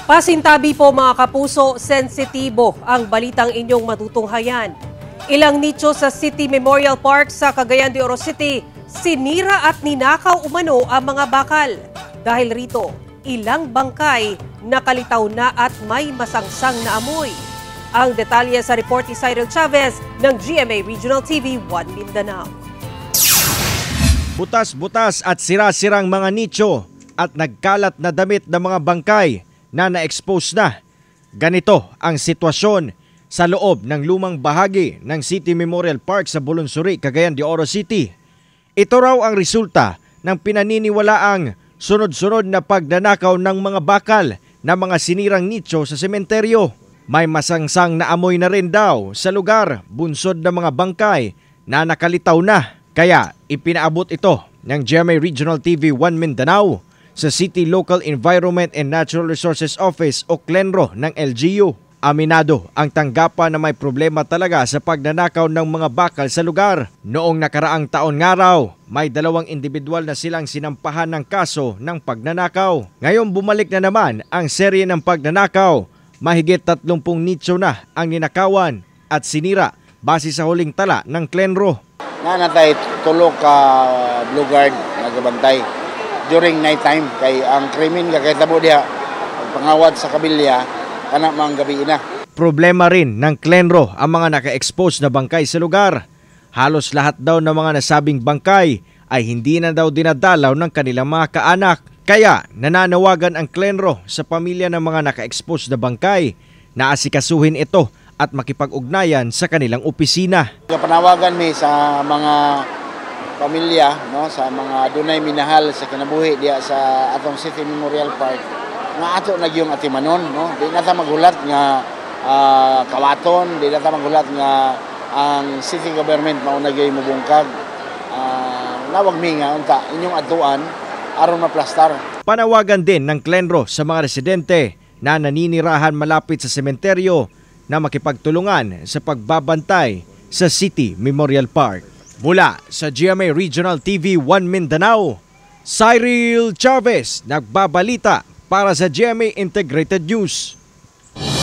Pasintabi po mga kapuso, sensitibo ang balitang inyong matutunghayan. Ilang nicho sa City Memorial Park sa Cagayan de Oro City, sinira at ninakaw umano ang mga bakal. Dahil rito, ilang bangkay nakalitaw na at may masangsang na amoy. Ang detalye sa report ni Cyril Chavez ng GMA Regional TV 1 Mindanao. Butas-butas at sira-sirang mga nicho at nagkalat na damit ng mga bangkay na na-expose na. Ganito ang sitwasyon sa loob ng lumang bahagi ng City Memorial Park sa Bulunsuri, Cagayan de Oro City. Ito raw ang resulta ng pinaniniwalaang sunod-sunod na pagnanakaw ng mga bakal na mga sinirang nicho sa sementeryo. May masangsang na amoy na rin daw sa lugar, bunsod ng mga bangkay na nakalitaw na. Kaya ipinaabot ito ng GMA Regional TV 1 Mindanao sa City Local Environment and Natural Resources Office o CLENRO ng LGU. Aminado ang tanggapan na may problema talaga sa pagnanakaw ng mga bakal sa lugar. Noong nakaraang taon nga raw, may 2 individual na silang sinampahan ng kaso ng pagnanakaw. Ngayon bumalik na naman ang serye ng pagnanakaw. Mahigit 30 nicho na ang ninakawan at sinira base sa huling tala ng CLENRO. Natay tulog ka Blue Guard nagabantay during night time kay ang krimen kay tabo diha pangawad sa kabilya kana mang gabi na. Problema rin ng CLENRO ang mga naka-expose na bangkay sa lugar. Halos lahat daw ng mga nasabing bangkay ay hindi na daw dinadalaw ng kanilang mga kaanak. Kaya nananawagan ang CLENRO sa pamilya ng mga naka-expose na bangkay na asikasuhin ito at makipag-ugnayan sa kanilang opisina. Panawagan mi sa mga pamilya, no, sa mga dunay minahal sa kinabuhi diya sa atong City Memorial Park nga ato na gyung atimanon, no. Di na ta magulat nga kawaton, di na ta magulat nga ang city government mao na gyud mobungkag. Nawag mi nga unta inyong atuan aron maplastar. Panawagan din ng CLENRO sa mga residente na naninirahan malapit sa sementeryo na makipagtulungan sa pagbabantay sa City Memorial Park. Mula sa GMA Regional TV 1 Mindanao, Cyril Chavez nagbabalita para sa GMA Integrated News.